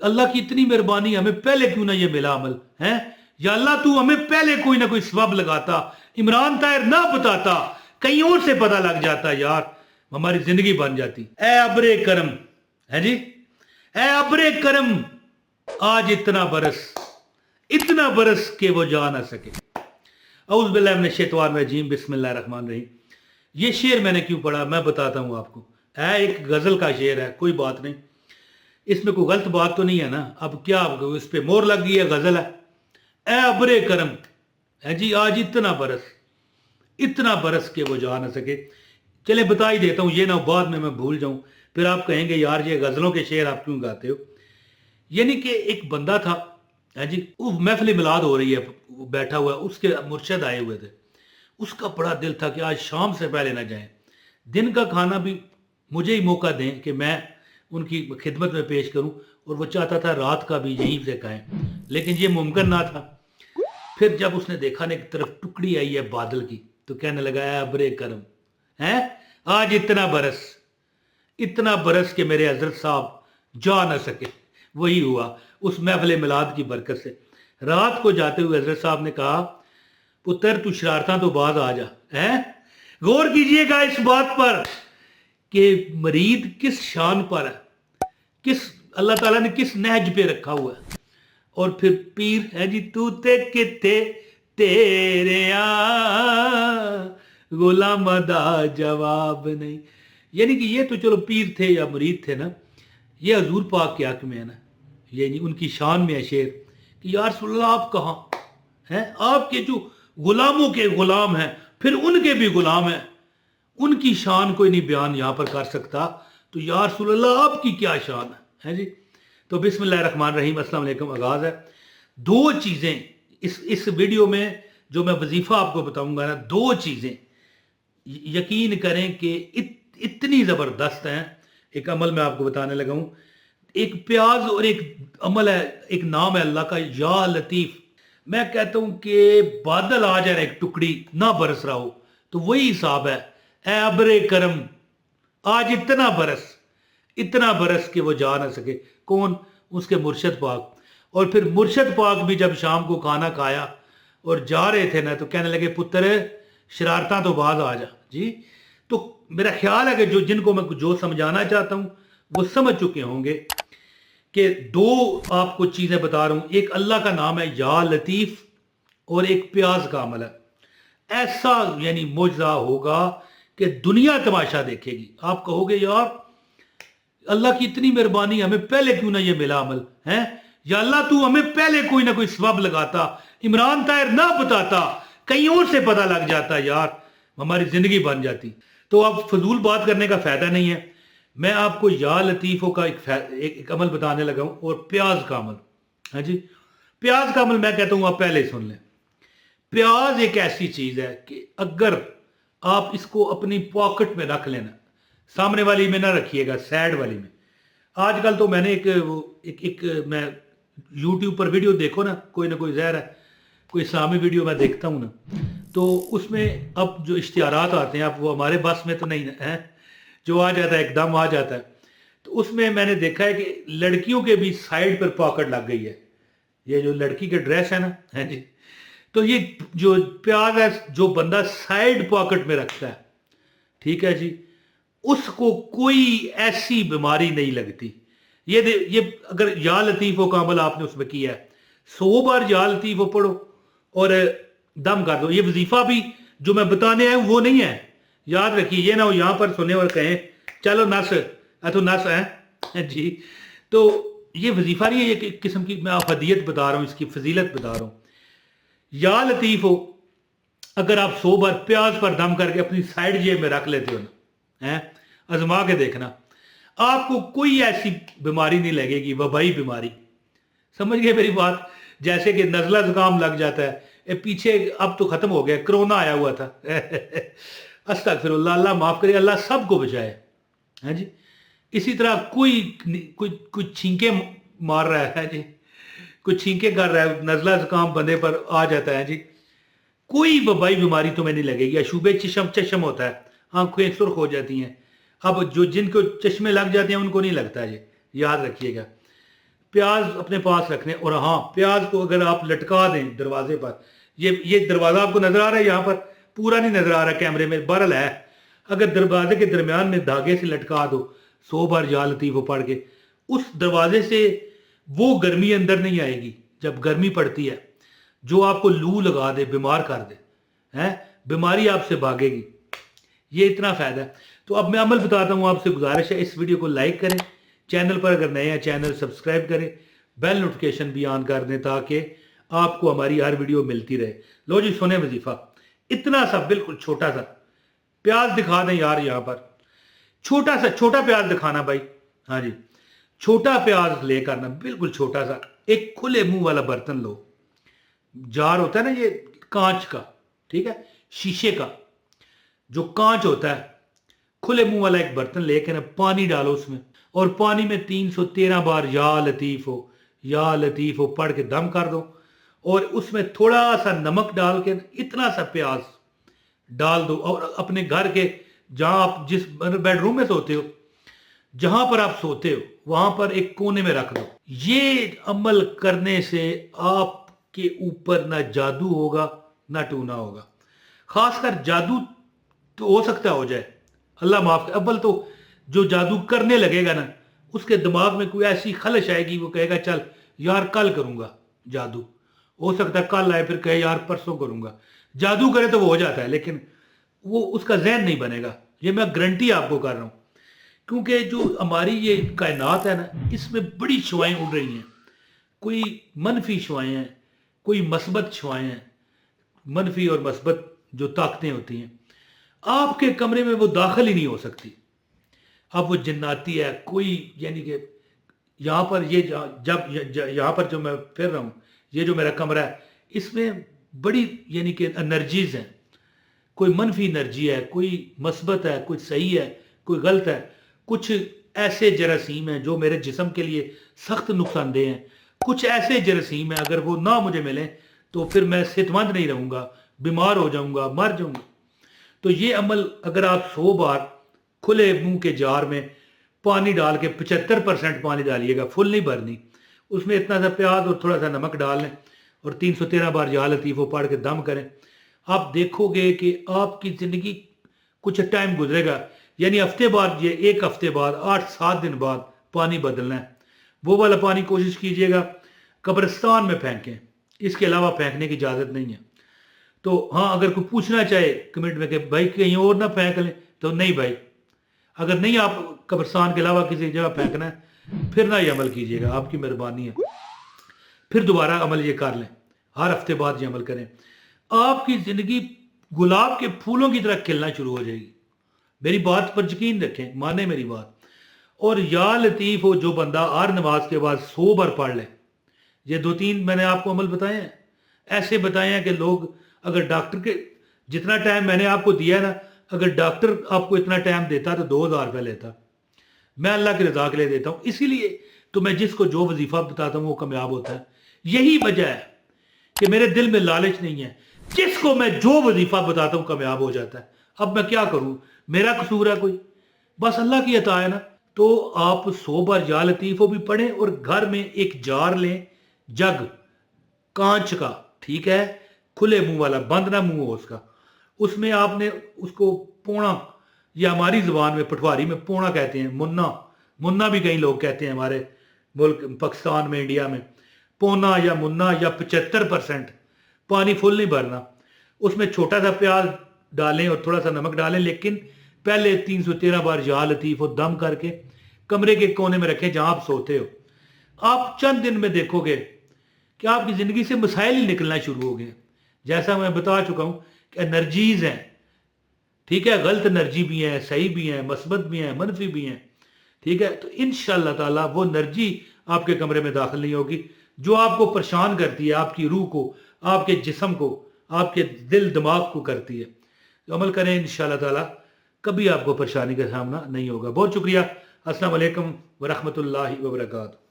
अल्लाह की इतनी मेहरबानी, हमें पहले क्यों ना ये मिला अमल है। या अल्लाह तू हमें पहले कोई ना कोई सबब लगाता, इमरान ताहिर ना बताता, कहीं और से पता लग जाता यार, हमारी जिंदगी बन जाती। ए अब्रे करम है जी, ए अब्रे करम आज इतना बरस के वो जा ना सके। औज़ बिल्लाहि मिनश शैतानिर रजीम, बिस्मिल्लाहिर रहमानिर रहीम। ये शेर मैंने क्यों पढ़ा मैं बताता हूँ आपको। है एक गज़ल का शेर है, कोई बात नहीं, इसमें कोई गलत बात तो नहीं है ना। अब क्या इस पे मोहर लग गई है, गज़ल है। ए अब्रे करम है जी, आज इतना बरस के वो जा ना सके। चले बता ही देता हूँ, ये ना बाद में मैं भूल जाऊँ, फिर आप कहेंगे यार ये गज़लों के शेर आप क्यों गाते हो। यानी कि एक बंदा था है जी, वो महफिल मिलाद हो रही है, वो बैठा हुआ है, उसके मुर्शद आए हुए थे। उसका बड़ा दिल था कि आज शाम से पहले ना जाएं, दिन का खाना भी मुझे ही मौका दें कि मैं उनकी खिदमत में पेश करूं, और वो चाहता था रात का भी यहीं से खाएं, लेकिन ये मुमकिन ना था। फिर जब उसने देखा ना एक तरफ टुकड़ी आई है बादल की, तो कहने लगा है अब्रे करम है, आज इतना बरस के मेरे हजरत साहब जा ना सके। वही हुआ उस महफिल मिलाद की बरकत से। रात को जाते हुए हजरत साहब ने कहा, पुत्र तू शरारता तो बाज आ जा। है गौर कीजिएगा इस बात पर कि मरीद किस शान पर है, किस अल्लाह ताला ने किस नहज पे रखा हुआ है। और फिर पीर है जी, तू ते किते तेरे गुलाम दा जवाब नहीं। यानी कि ये तो चलो पीर थे या मुरीद थे ना, ये हजूर पाक के हक में है ना, ये नहीं उनकी शान में है शेर कि यार रसूलुल्लाह आप कहाँ हैं, आपके जो गुलामों के गुलाम हैं फिर उनके भी गुलाम हैं, उनकी शान कोई नहीं बयान यहाँ पर कर सकता, तो यार रसूलुल्लाह आपकी क्या शान है जी। तो बिस्मिल्लाहिर्रहमानिर्रहीम, अस्सलाम वालेकुम। आगाज़ है। दो चीज़ें इस वीडियो में जो मैं वजीफ़ा आपको बताऊंगा ना, दो चीज़ें यकीन करें कि इतनी ज़बरदस्त हैं। एक अमल मैं आपको बताने लगा हूँ, एक प्याज और एक अमल है, एक नाम है अल्लाह का, या लतीफ़। मैं कहता हूँ कि बादल आ जाए एक टुकड़ी ना बरस रहा हो, तो वही हिसाब है। ए अब्रे करम आज इतना बरस के वो जा ना सके। कौन? उसके मुर्शद पाक। और फिर मुर्शद पाक भी जब शाम को खाना खाया और जा रहे थे ना, तो कहने लगे पुत्र शरारता तो बाज आ जा जी। तो मेरा ख्याल है कि जिनको मैं जो समझाना चाहता हूँ वो समझ चुके होंगे कि दो आपको चीज़ें बता रहा हूँ, एक अल्लाह का नाम है या लतीफ़ और एक प्याज का अमल है। ऐसा यानी मुजज़ा होगा कि दुनिया तमाशा देखेगी। आप कहोगे यार अल्लाह की इतनी मेहरबानी, हमें पहले क्यों ना ये मिला अमल है। या अल्लाह तू हमें पहले कोई ना कोई सबब लगाता, इमरान ताहिर ना बताता, कहीं और से पता लग जाता यार, हमारी जिंदगी बन जाती। तो अब फजूल बात करने का फायदा नहीं है। मैं आपको या लतीफ़ों का एक अमल बताने लगा हूँ, और प्याज का अमल है जी। प्याज का अमल मैं कहता हूँ आप पहले सुन लें। प्याज एक ऐसी चीज़ है कि अगर आप इसको अपनी पॉकेट में रख लेना, सामने वाली में ना रखिएगा, साइड वाली में। आजकल तो मैंने मैं यूट्यूब पर वीडियो देखो ना कोई ज़ाहिर है कोई इस्लामी वीडियो मैं देखता हूँ ना, तो उसमें अब जो इश्तिहारात आते हैं, अब वो हमारे बस में तो नहीं है, जो आ जाता है एकदम आ जाता है। तो उसमें मैंने देखा है कि लड़कियों के भी साइड पर पॉकेट लग गई है। ये जो लड़की के ड्रेस है ना, है जी, तो ये जो प्याज है जो बंदा साइड पॉकेट में रखता है, ठीक है जी, उसको कोई ऐसी बीमारी नहीं लगती। ये अगर या लतीफ़ों का अमल आपने उसमें किया है, 100 बार या लतीफ़ों पढ़ो और दम कर दो। ये वजीफ़ा भी जो मैं बताने आया हूँ वो नहीं है, याद रखिए। ये ना हो यहाँ पर सुने और कहें चलो नस तो नस है जी। तो ये वजीफ़ा नहीं है, ये एक किस्म की मैं अफदियत बता रहा हूँ, इसकी फजीलत बता रहा हूँ। या लतीफ़ हो अगर आप 100 बार प्याज पर दम करके अपनी साइड जेब में रख लेते हो ना, हैं, आजमा के देखना, आपको कोई ऐसी बीमारी नहीं लगेगी, वबाई बीमारी। समझ गए मेरी बात? जैसे कि नज़ला जुकाम लग जाता है, ये पीछे अब तो ख़त्म हो गया, कोरोना आया हुआ था अस्तगफिरुल्लाह, अल्लाह माफ़ करे, अल्लाह सबको बचाए, है जी। इसी तरह कोई छींके मार रहा है जी, कोई छींके कर रहा है, नज़ला जुकाम बंदे पर आ जाता है जी, कोई वबाई बीमारी तुम्हें नहीं लगेगी। अशूबे चशम होता है, आंखें सुर्ख हो जाती हैं। अब जो जिनको चश्मे लग जाते हैं उनको नहीं लगता, ये याद रखिएगा। پیاز اپنے پاس رکھنے، اور ہاں پیاز کو اگر آپ لٹکا دیں دروازے پر، یہ دروازہ آپ کو نظر آ رہا ہے، یہاں پر پورا نہیں نظر آ رہا کیمرے میں، بہرحال ہے، اگر دروازے کے درمیان میں دھاگے سے لٹکا دو 100 بار یا لطیف پڑھ کے، اس دروازے سے وہ گرمی اندر نہیں آئے گی. جب گرمی پڑتی ہے جو آپ کو لو لگا دے، بیمار کر دے، بیماری آپ سے بھاگے گی. یہ اتنا فائدہ ہے. تو اب میں عمل بتاتا ہوں، آپ سے گزارش ہے اس ویڈیو کو لائک کریں، چینل پر اگر نئے ہیں چینل سبسکرائب کریں، بیل نوٹیفیکیشن بھی آن کر دیں تاکہ آپ کو ہماری ہر ویڈیو ملتی رہے. لو جی سنیں وظیفہ، اتنا سا بالکل چھوٹا سا پیاز دکھا دیں یار، یہاں پر چھوٹا پیاز دکھانا بھائی. ہاں جی، چھوٹا پیاز لے کرنا، بالکل چھوٹا سا، ایک کھلے منہ والا برتن لو. جار ہوتا ہے نا یہ کانچ کا، ٹھیک ہے، شیشے کا جو کانچ ہوتا ہے، کھلے منہ والا ایک برتن لے کے نا پانی ڈالو اس میں، اور پانی میں 313 بار یا لطیف ہو پڑھ کے دم کر دو، اور اس میں تھوڑا سا نمک ڈال کے اتنا سا پیاز ڈال دو، اور اپنے گھر کے جہاں آپ جس بیڈ روم میں سوتے ہو، جہاں پر آپ سوتے ہو وہاں پر ایک کونے میں رکھ دو. یہ عمل کرنے سے آپ کے اوپر نہ جادو ہوگا نہ ٹونا ہوگا. خاص کر جادو تو ہو سکتا ہو جائے، اللہ معاف کر، اول تو جو جادو کرنے لگے گا نا اس کے دماغ میں کوئی ایسی خلش آئے گی، وہ کہے گا چل یار کل کروں گا جادو، ہو سکتا ہے کل آئے پھر کہے یار پرسوں کروں گا. جادو کرے تو وہ ہو جاتا ہے، لیکن وہ اس کا ذہن نہیں بنے گا. یہ میں گارنٹی آپ کو کر رہا ہوں، کیونکہ جو ہماری یہ کائنات ہے نا اس میں بڑی شعائیں اڑ رہی ہیں. کوئی منفی شعائیں ہیں، کوئی مثبت شعائیں ہیں. منفی اور مثبت جو طاقتیں ہوتی ہیں آپ کے کمرے میں وہ داخل ہی نہیں ہو سکتی. اب وہ جناتی ہے کوئی، یعنی کہ یہاں پر یہ یہاں پر جو میں پھر رہا ہوں، یہ جو میرا کمرہ ہے اس میں بڑی یعنی کہ انرجیز ہیں. کوئی منفی انرجی ہے، کوئی مثبت ہے، کوئی صحیح ہے، کوئی غلط ہے. کچھ ایسے جراثیم ہیں جو میرے جسم کے لیے سخت نقصان دہ ہیں، کچھ ایسے جراثیم ہیں اگر وہ نہ مجھے ملیں تو پھر میں صحت مند نہیں رہوں گا، بیمار ہو جاؤں گا، مر جاؤں گا. تو یہ عمل اگر آپ 100 بار کھلے منہ کے جار میں پانی ڈال کے 75% پانی ڈالیے گا، فل نہیں بھرنی، اس میں اتنا سا پیاز اور تھوڑا سا نمک ڈال لیں اور 313 بار یا لطیف پڑھ کے دم کریں. آپ دیکھو گے کہ آپ کی زندگی کچھ ٹائم گزرے گا، یعنی ہفتے بعد، یہ ایک ہفتے بعد 8-7 دن بعد پانی بدلنا ہے. وہ والا پانی کوشش کیجئے گا قبرستان میں پھینکیں، اس کے علاوہ پھینکنے کی اجازت نہیں ہے. تو ہاں اگر کوئی پوچھنا چاہے کمنٹ میں کہ بھائی کہیں اور نہ پھینک لیں، تو نہیں بھائی، اگر نہیں آپ قبرستان کے علاوہ کسی جگہ پھینکنا ہے پھر نہ یہ عمل کیجئے گا، آپ کی مہربانی ہے. پھر دوبارہ عمل یہ کر لیں، ہر ہفتے بعد یہ عمل کریں، آپ کی زندگی گلاب کے پھولوں کی طرح کھلنا شروع ہو جائے گی. میری بات پر یقین رکھیں، مانیں میری بات. اور یا لطیف ہو جو بندہ ہر نماز کے بعد 100 بار پڑھ لے، یہ 2-3 میں نے آپ کو عمل بتائے ہیں، ایسے بتائے ہیں کہ لوگ، اگر ڈاکٹر کے جتنا ٹائم میں نے آپ کو دیا ہے نا، اگر ڈاکٹر آپ کو اتنا ٹائم دیتا تو 2000 روپے لیتا. میں اللہ کی رضا کے لیے دیتا ہوں، اسی لیے تو میں جس کو جو وظیفہ بتاتا ہوں وہ کامیاب ہوتا ہے. یہی وجہ ہے کہ میرے دل میں لالچ نہیں ہے، جس کو میں جو وظیفہ بتاتا ہوں کامیاب ہو جاتا ہے. اب میں کیا کروں، میرا قصور ہے کوئی؟ بس اللہ کی عطا ہے نا. تو آپ 100 بار یا لطیف بھی پڑھیں، اور گھر میں ایک جار لیں، جگ کانچ کا، ٹھیک ہے، کھلے منہ والا، بند نہ منہ ہو اس کا. اس میں آپ نے اس کو پونا، یا ہماری زبان میں پٹواری میں پونا کہتے ہیں، منا بھی کئی لوگ کہتے ہیں ہمارے ملک پاکستان میں، انڈیا میں، پونا یا منا، یا 75% پانی فل نہیں بھرنا. اس میں چھوٹا سا پیاز ڈالیں اور تھوڑا سا نمک ڈالیں، لیکن پہلے 313 بار یا لطیف و دم کر کے کمرے کے کونے میں رکھیں جہاں آپ سوتے ہو. آپ چند دن میں دیکھو گے کہ آپ کی زندگی سے مسائل ہی نکلنا شروع ہو گئے. جیسا میں بتا چکا ہوں کہ انرجیز ہیں، ٹھیک ہے، غلط انرجی بھی ہیں، صحیح بھی ہیں، مثبت بھی ہیں، منفی بھی ہیں، ٹھیک ہے. تو انشاءاللہ تعالیٰ وہ انرجی آپ کے کمرے میں داخل نہیں ہوگی جو آپ کو پریشان کرتی ہے، آپ کی روح کو، آپ کے جسم کو، آپ کے دل دماغ کو کرتی ہے. تو عمل کریں انشاءاللہ تعالیٰ، کبھی آپ کو پریشانی کا سامنا نہیں ہوگا. بہت شکریہ. السلام علیکم ورحمۃ اللہ وبرکاتہ.